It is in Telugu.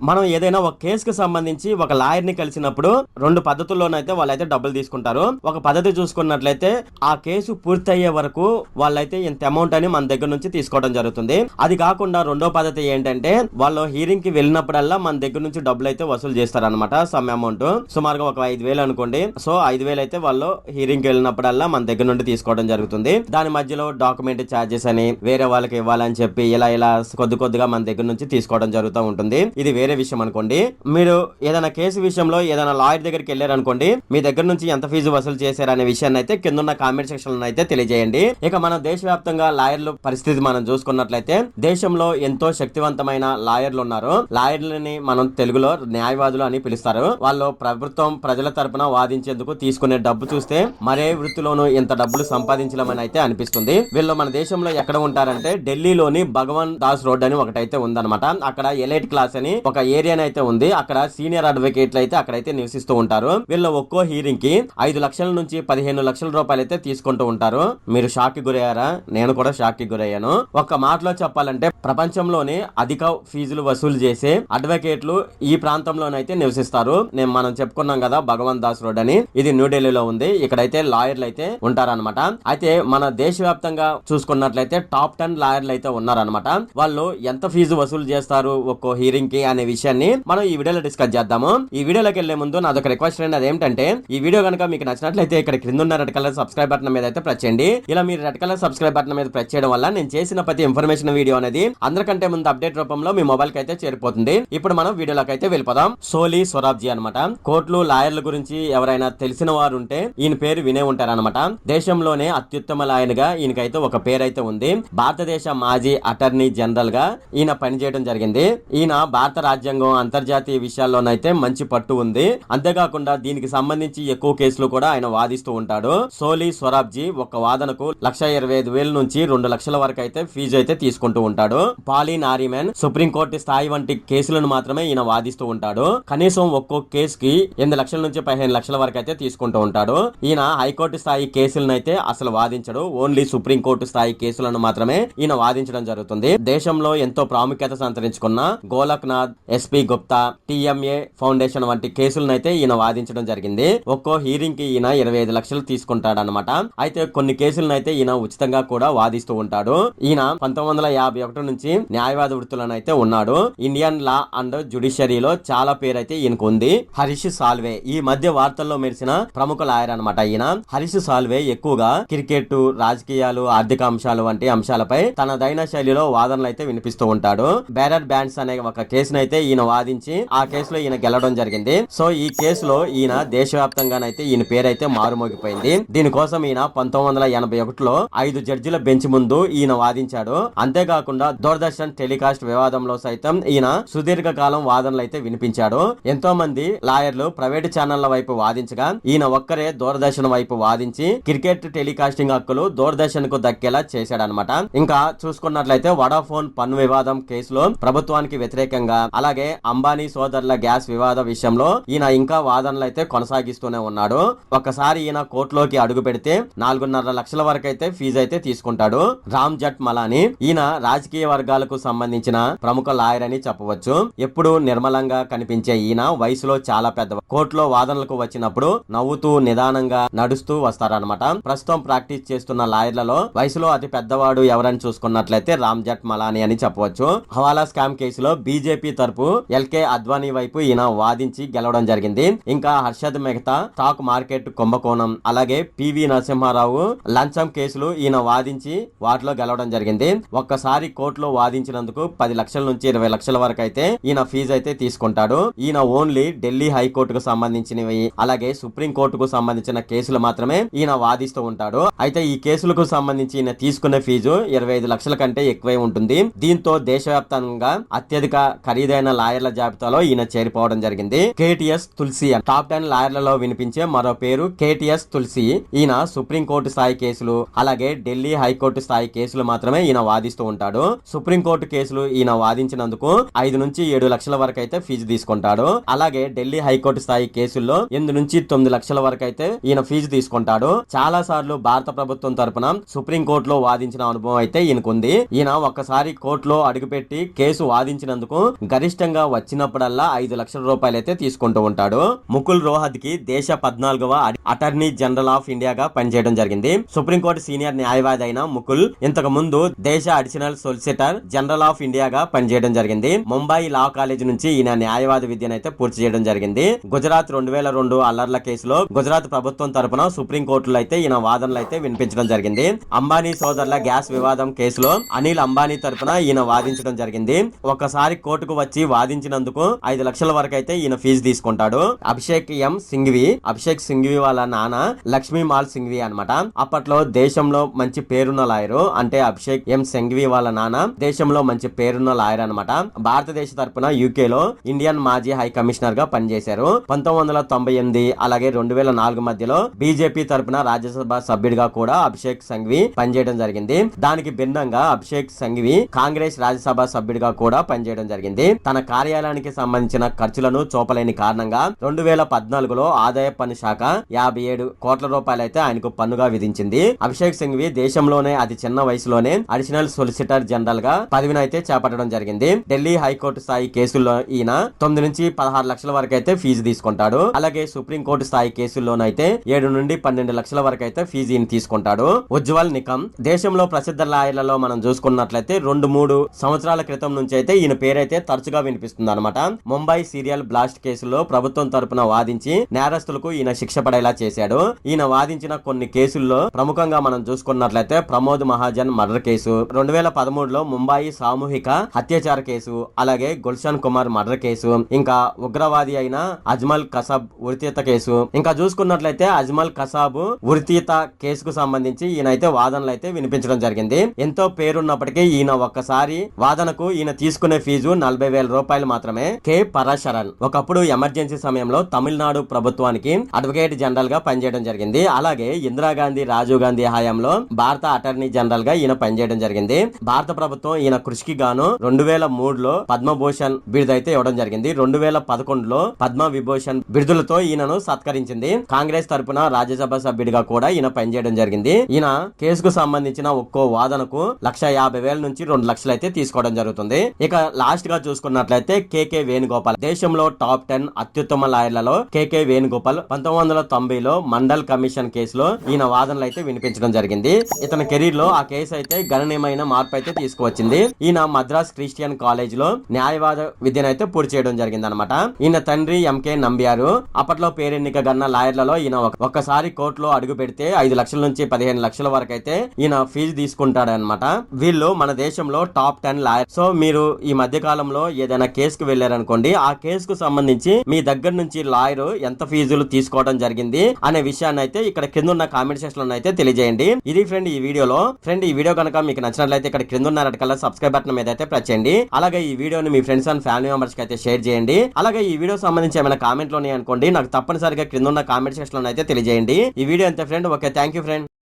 మనం ఏదైనా ఒక కేసుకు సంబంధించి ఒక లాయర్ ని కలిసినప్పుడు రెండు పద్ధతుల్లోనైతే వాళ్ళైతే డబ్బులు తీసుకుంటారు. ఒక పద్ధతి చూసుకున్నట్లయితే ఆ కేసు పూర్తయ్యే వరకు వాళ్ళైతే ఇంత అమౌంట్ అని మన దగ్గర నుంచి తీసుకోవడం జరుగుతుంది. అది కాకుండా రెండో పద్ధతి ఏంటంటే వాళ్ళు హీరింగ్ కి వెళ్ళినప్పుడల్లా మన దగ్గర నుంచి డబ్బులు అయితే వసూలు చేస్తారనమాట. సమ్ అమౌంట్ సుమారుగా ఒక 5,000 అనుకోండి. సో 5,000 అయితే వాళ్ళు హీరింగ్ కి వెళ్ళినప్పుడల్లా మన దగ్గర నుండి తీసుకోవడం జరుగుతుంది. దాని మధ్యలో డాక్యుమెంట్ ఛార్జెస్ అని వేరే వాళ్ళకి ఇవ్వాలని చెప్పి ఇలా కొద్దిగా మన దగ్గర నుంచి తీసుకోవడం జరుగుతూ ఉంటుంది. ఇది వేరే విషయం అనుకోండి. మీరు ఏదైనా కేసు విషయంలో ఏదైనా లాయర్ దగ్గరికి వెళ్ళారనుకోండి, మీ దగ్గర నుంచి ఎంత ఫీజు వసూలు చేశారనే విషయాన్ని అయితే కింద కామెంట్ సెక్షన్ లో అయితే తెలియజేయండి. ఇక మన దేశవ్యాప్తంగా లాయర్ల పరిస్థితి మనం చూసుకున్నట్లయితే దేశంలో ఎంతో శక్తివంతమైన లాయర్లు ఉన్నారు. లాయర్లని మనం తెలుగులో న్యాయవాదులు అని పిలుస్తారు. వాళ్ళు ప్రభుత్వం ప్రజల తరపున వాదించేందుకు తీసుకునే డబ్బు చూస్తే మరే వృత్తిలోనూ ఇంత డబ్బులు సంపాదించలేమని అయితే అనిపిస్తుంది. వీళ్ళు మన దేశంలో ఎక్కడ ఉంటారంటే ఢిల్లీలోని భగవాన్ దాస్ రోడ్ అని ఒకటైతే ఉందన్నమాట. అక్కడ ఎలైట్ క్లాస్ అని ఒక ఏరియా అయితే ఉంది. అక్కడ సీనియర్ అడ్వకేట్లు అయితే అక్కడైతే నివసిస్తూ ఉంటారు. వీళ్ళు ఒక్కో హీరింగ్ కి 5 లక్షల నుంచి 15 లక్షల రూపాయలు అయితే తీసుకుంటూ ఉంటారు. మీరు షాక్ కి గురయ్యారా? నేను కూడా షాక్ కి గురయ్యాను. ఒక్క మాటలో చెప్పాలంటే ప్రపంచంలోనే అధిక ఫీజులు వసూలు చేసే అడ్వకేట్లు ఈ ప్రాంతంలోనైతే నివసిస్తారు. మనం చెప్పుకున్నాం కదా భగవాన్ దాస్ రోడ్ అని. ఇది న్యూఢిల్లీలో ఉంది. ఇక్కడైతే లాయర్లు అయితే ఉంటారన్నమాట. అయితే మన దేశవ్యాప్తంగా చూసుకున్నట్లయితే టాప్ 10 లాయర్లు అయితే ఉన్నారన్నమాట. వాళ్ళు ఎంత ఫీజు వసూలు చేస్తారు ఒక్కో హీరింగ్ కి అనే విషయాన్ని మనం ఈ వీడియోలో డిస్కస్ చేద్దాము. ఈ వీడియోలోకి వెళ్లే ముందు నాదొక రిక్వెస్ట్ అండి. అదేంటంటే ఈ వీడియో కనుక మీకు నచ్చినట్లయితే ఇక్కడ క్రింద ఉన్న రెడ్ కలర్ సబ్స్క్రైబ్ బటన్ మీద అయితే ప్రెస్ చేయండి. ఇలా మీరు రెడ్ కలర్ సబ్స్క్రైబ్ బటన్ మీద ప్రెస్ చేయడం వల్ల నేను చేసిన ప్రతి ఇన్ఫర్మేషన్ వీడియో అనేది అందరికంటే ముందు అప్డేట్ రూపంలో మీ మొబైల్ కి అయితే చేరిపోతుంది. ఇప్పుడు మనం వీడియోలోకి అయితే వెళ్ళిపోదాం. సోలీ సొరాబ్జీ అనమాట. కోర్టులు లాయర్ల గురించి ఎవరైనా తెలిసిన వారు ఉంటే ఈయన పేరు వినే ఉంటారనమాట. దేశంలోనే అత్యుత్తమ లాయర్ గా ఈయనకైతే ఒక పేరు అయితే ఉంది. భారతదేశ మాజీ అటార్నీ జనరల్ గా ఈయన పనిచేయడం జరిగింది. ఈయన భారత రాజ్యాంగం అంతర్జాతీయ విషయాల్లోనైతే మంచి పట్టు ఉంది. అంతేకాకుండా దీనికి సంబంధించి ఎక్కువ కేసులు కూడా ఆయన వాదిస్తూ ఉంటాడు. సోలీ సొరాబ్జీ ఒక వాదనకు 1,25,000 నుంచి 2 లక్షల వరకు అయితే ఫీజు అయితే తీసుకుంటూ ఉంటాడు. పాలీ నారీమెన్ సుప్రీంకోర్టు స్థాయి వంటి కేసులను మాత్రమే ఈయన వాదిస్తూ ఉంటాడు. కనీసం ఒక్కొక్క కేసుకి 8 లక్షల నుంచి 15 లక్షల వరకు అయితే తీసుకుంటూ ఉంటాడు. ఈయన హైకోర్టు స్థాయి కేసులను అయితే అసలు వాదించడు. ఓన్లీ సుప్రీంకోర్టు స్థాయి కేసులను మాత్రమే ఈయన వాదించడం జరుగుతుంది. దేశంలో ఎంతో ప్రాముఖ్యత సంతరించుకున్న Golaknath, SP Gupta, TMA foundation వంటి కేసులను అయితే ఈయన వాదించడం జరిగింది. ఒక్కో హీరింగ్ కి ఈయన 25 లక్షలు తీసుకుంటాడు అనమాట. అయితే కొన్ని కేసులను అయితే ఈయన ఉచితంగా కూడా వాదిస్తూ ఉంటాడు. ఈయన 1951 నుంచి న్యాయవాద వృత్తులను అయితే ఉన్నాడు. ఇండియన్ లా అండ్ జ్యుడిషియరీలో చాలా పేరు అయితే ఈయనకు ఉంది. హరీష్ సాల్వే ఈ మధ్య వార్తల్లో మెరిసిన ప్రముఖ లాయర్ అనమాట. ఈయన హరీష్ సాల్వే ఎక్కువగా క్రికెట్, రాజకీయాలు, ఆర్థిక అంశాలు వంటి అంశాలపై తనదైన శైలిలో వాదనలు అయితే వినిపిస్తూ ఉంటాడు. బేరర్ బ్యాండ్స్ అనే ఒక కేసునైతే ఈయన వాదించి ఆ కేసులో ఈయన గెలవడం జరిగింది. సో ఈ కేసులో ఈయన దేశవ్యాప్తంగానైతే ఈయన పేరైతే మారుమోగిపోయింది. దీనికోసం ఈయన 1981లో 5 జడ్జిల బెంచ్ ముందు ఈయన వాదించాడు. అంతేకాకుండా దూరదర్శన్ టెలికాస్ట్ వివాదంలో సైతం ఈయన సుదీర్ఘ కాలం వాదనలు అయితే వినిపించాడు. ఎంతో మంది లాయర్లు ప్రైవేట్ ఛానళ్ల వైపు వాదించగా ఈయన ఒక్కరే దూరదర్శన్ వైపు వాదించి క్రికెట్ టెలికాస్టింగ్ హక్కులు దూరదర్శన్ కు దక్కేలా చేశాడనమాట. ఇంకా చూసుకున్నట్లయితే వడాఫోన్ పన్ను వివాదం కేసులో ప్రభుత్వానికి వ్యతిరేకంగా, అలాగే అంబానీ సోదరుల గ్యాస్ వివాద విషయంలో ఈయన ఇంకా వాదనలు అయితే కొనసాగిస్తూనే ఉన్నాడు. ఒక్కసారి ఈయన కోర్టులోకి అడుగు పెడితే 4.5 లక్షల వరకు అయితే ఫీజు అయితే తీసుకుంటాడు. రామ్ జట్ మలానీ ఈయన రాజకీయ వర్గాలకు సంబంధించిన ప్రముఖ లాయర్ అని చెప్పవచ్చు. ఎప్పుడు నిర్మలంగా కనిపించే ఈయన వయసులో చాలా పెద్ద. కోర్టులో వాదనలకు వచ్చినప్పుడు నవ్వుతూ నిదానంగా నడుస్తూ వస్తారనమాట. ప్రస్తుతం ప్రాక్టీస్ చేస్తున్న లాయర్లలో వయసులో అతి పెద్దవాడు ఎవరని చూసుకున్నట్లయితే రామ్ జట్ మలానీ అని చెప్పవచ్చు. హవాలా స్కామ్ కేసులో బీజేపీ తరపు ఎల్కే అద్వానీ వైపు ఈయన వాదించి గెలవడం జరిగింది. ఇంకా హర్షద్ మెహతా స్టాక్ మార్కెట్ కుంభకోణం, అలాగే పివి నరసింహారావు లంచం కేసులు ఈయన వాదించి వాటిలో గెలవడం జరిగింది. ఒక్కసారి కోర్టులో వాదించినందుకు 10 లక్షల నుంచి 20 లక్షల వరకు అయితే ఈయన ఫీజు అయితే తీసుకుంటాడు. ఈయన ఓన్లీ ఢిల్లీ హైకోర్టుకు సంబంధించినవి, అలాగే సుప్రీం కోర్టుకు సంబంధించిన కేసులు మాత్రమే ఈయన వాదిస్తూ ఉంటాడు. అయితే ఈ కేసులకు సంబంధించి ఈయన తీసుకునే ఫీజు 25 లక్షల కంటే ఎక్కువే ఉంటుంది. దీంతో దేశవ్యాప్తంగా అత్యధిక ఖరీదైన లాయర్ల జాబితాలో ఈయన చేరిపోవడం జరిగింది. కేటీఎస్ తులసి టాప్ 10 లాయర్లలో వినిపించే మరో పేరు కేటీఎస్ తులసి. ఈయన సుప్రీం కోర్టు స్థాయి కేసులు, అలాగే ఢిల్లీ హైకోర్టు స్థాయి కేసులు మాత్రమే ఈయన వాదిస్తూ ఉంటాడు. సుప్రీం కోర్టు కేసులు ఈయన వాదించినందుకు 5 నుంచి 7 లక్షల వరకు అయితే ఫీజు తీసుకుంటాడు. అలాగే ఢిల్లీ హైకోర్టు స్థాయి కేసుల్లో 8 నుంచి 9 లక్షల వరకు అయితే ఈయన ఫీజు తీసుకుంటాడు. చాలా సార్లు భారత ప్రభుత్వం తరపున సుప్రీం కోర్టులో వాదించిన అనుభవం అయితే ఈయనకుంది. ఈయన ఒక్కసారి కోర్టులో అడుగుపెట్టి కేసు వాదించినందుకు గరిష్ట గరిష్టంగా వచ్చినప్పుడల్లా 5 లక్షల రూపాయలు అయితే తీసుకుంటూ ఉంటాడు. ముకుల్ రోహత్ కి దేశ 14వ అటార్నీ జనరల్ ఆఫ్ ఇండియాగా పనిచేయడం జరిగింది. సుప్రీంకోర్టు సీనియర్ న్యాయవాది అయిన ముకుల్ ఇంతకు ముందు దేశ అడిషనల్ సొలిసిటర్ జనరల్ ఆఫ్ ఇండియాగా పనిచేయడం జరిగింది. ముంబై లా కాలేజ్ నుంచి ఈయన న్యాయవాది విద్యను అయితే పూర్తి చేయడం జరిగింది. గుజరాత్ 2002 అల్లర్ల కేసులో గుజరాత్ ప్రభుత్వం తరపున సుప్రీంకోర్టులో అయితే ఈయన వాదనలు అయితే వినిపించడం జరిగింది. అంబానీ సోదరుల గ్యాస్ వివాదం కేసులో అనిల్ అంబానీ తరపున ఈయన వాదించడం జరిగింది. ఒకసారి కోర్టుకు వచ్చి వాదించినందుకు 5 లక్షల వరకు అయితే ఈయన ఫీజు తీసుకుంటాడు. అభిషేక్ సింఘ్వి వాళ్ళ నాన్న లక్ష్మీ మాల్ సింఘ్వి అన్నమాట. అప్పట్లో దేశంలో మంచి పేరున్న లాయరు. అంటే అభిషేక్ సింఘ్వి వాళ్ళ నాన్న దేశంలో మంచి పేరున్న లాయర్ అన్నమాట. భారతదేశ తరపున యూకే లో ఇండియన్ మాజీ హై కమిషనర్ గా పనిచేశారు. 1998 అలాగే 2004 మధ్యలో బీజేపీ తరపున రాజ్యసభ సభ్యుడిగా కూడా అభిషేక్ సింఘ్వి పనిచేయడం జరిగింది. దానికి భిన్నంగా అభిషేక్ సింఘ్వి కాంగ్రెస్ రాజ్యసభ సభ్యుడిగా కూడా పనిచేయడం జరిగింది. తన కార్యాలయానికి సంబంధించిన ఖర్చులను చూపలేని కారణంగా 2014లో ఆదాయ పన్ను శాఖ 57 కోట్ల రూపాయలు అయితే ఆయనకు పన్నుగా విధించింది. అభిషేక్ సింఘ్వి దేశంలోనే అతి చిన్న వయసులోనే అడిషనల్ సొలిసిటర్ జనరల్ గా పదవిని అయితే చేపట్టడం జరిగింది. ఢిల్లీ హైకోర్టు స్థాయి కేసుల్లో ఈయన 9 నుంచి 16 లక్షల వరకు అయితే ఫీజు తీసుకుంటాడు. అలాగే సుప్రీంకోర్టు స్థాయి కేసుల్లోనైతే 7 నుండి 12 లక్షల వరకు అయితే ఫీజు ఈయన తీసుకుంటాడు. ఉజ్వల్ నికమ్ దేశంలో ప్రసిద్ధ లాయర్లలో మనం చూసుకున్నట్లయితే 2-3 సంవత్సరాల క్రితం నుంచి అయితే ఈయన పేరైతే తరచుగా వినిపిస్తుంది అనమాట. ముంబై సీరియల్ బ్లాస్ట్ కేసులో ప్రభుత్వం తరపున వాదించి నేరస్తులకు ఈయన శిక్ష పడేలా చేశాడు. ఈయన వాదించిన కొన్ని కేసుల్లో ప్రముఖంగా మనం చూసుకున్నట్లయితే ప్రమోద్ మహాజన్ మర్డర్ కేసు, 2013లో ముంబై సామూహిక అత్యాచార కేసు, అలాగే గుల్షన్ కుమార్ మర్డర్ కేసు, ఇంకా ఉగ్రవాది అయిన అజ్మల్ కసాబ్ ఉరితీత కేసు. ఇంకా చూసుకున్నట్లయితే అజ్మల్ కసాబ్ ఉరితీత కేసుకు సంబంధించి ఈయన అయితే వాదనలు అయితే వినిపించడం జరిగింది. ఎంతో పేరున్నప్పటికీ ఈయన ఒక్కసారి వాదనకు ఈయన తీసుకునే ఫీజు 40,000 రూపాయలు మాత్రమే. కె పరశరన్ ఒకప్పుడు ఎమర్జెన్సీ సమయంలో తమిళనాడు ప్రభుత్వానికి అడ్వకేట్ జనరల్ గా పనిచేయడం జరిగింది. అలాగే ఇందిరాగాంధీ రాజీవ్ గాంధీ హయాంలో భారత అటార్నీ జనరల్ గా ఈయన పనిచేయడం జరిగింది. భారత ప్రభుత్వం ఈయన కృషికి గాను 2003లో పద్మభూషణ్ బిరుదైతే ఇవ్వడం జరిగింది. 2011లో పద్మ విభూషణ్ బిరుదులతో ఈయనను సత్కరించింది. కాంగ్రెస్ తరపున రాజ్యసభ సభ్యుడిగా కూడా ఈయన పనిచేయడం జరిగింది. ఈయన కేసుకు సంబంధించిన ఒక్కో వాదనకు 1,50,000 నుంచి 2 లక్షలు అయితే తీసుకోవడం జరుగుతుంది. ఇక లాస్ట్ గా చూసుకున్నట్లయితే కేకే వేణుగోపాల్ దేశంలో టాప్ 10 అత్యుత్తమ లాయర్లలో కేకే వేణుగోపాల్ 1990లో మండల్ కమిషన్ కేసులో ఈయన వాదనలు అయితే వినిపించడం జరిగింది. ఇతని కెరీర్ లో ఆ కేసు అయితే గణనీయమైన మార్పు అయితే తీసుకువచ్చింది. ఈయన మద్రాస్ క్రిస్టియన్ కాలేజ్ లో న్యాయవాద విద్యను అయితే పూర్తి చేయడం జరిగింది అనమాట. ఈయన తండ్రి ఎంకే నంబ్యారు అప్పట్లో పేరెన్నిక గన్న లాయర్లలో ఈయన ఒక్కసారి కోర్టులో అడుగు పెడితే 5 లక్షల నుంచి 15 లక్షల వరకు అయితే ఈయన ఫీజు తీసుకుంటాడు అనమాట. వీళ్ళు మన దేశంలో టాప్ 10 లాయర్. సో మీరు ఈ మధ్య కాలంలో ఏదైనా కేసుకు వెళ్లారనుకోండి, ఆ కేసుకు సంబంధించి మీ దగ్గర నుంచి లాయర్ ఎంత ఫీజులు తీసుకోవడం జరిగింది అనే విషయాన్ని అయితే ఇక్కడ కింద ఉన్న కామెంట్ సెక్షన్ లో అయితే తెలియజేయండి. ఇది ఫ్రెండ్ ఈ వీడియోలో. ఫ్రెండ్ ఈ వీడియో కనుక మీకు నచ్చినట్లయితే ఇక్కడ కింద ఉన్న రెడ్ కలర్ సబ్స్క్రైబ్ బటన్ మీద అయితే ప్రెస్ చేయండి. అలాగే ఈ వీడియోని మీ ఫ్రెండ్స్ అండ్ ఫ్యామిలీ మెంబర్స్ కి అయితే షేర్ చేయండి. అలాగే ఈ వీడియో సంబంధించి ఏమైనా కామెంట్లు ఉన్నాయి అనుకోండి, నాకు తప్పనిసరిగా కింద ఉన్న కామెంట్ సెక్షన్ లో అయితే తెలియజేయండి. ఈ వీడియో అంతే friend. Okay, thank you friend.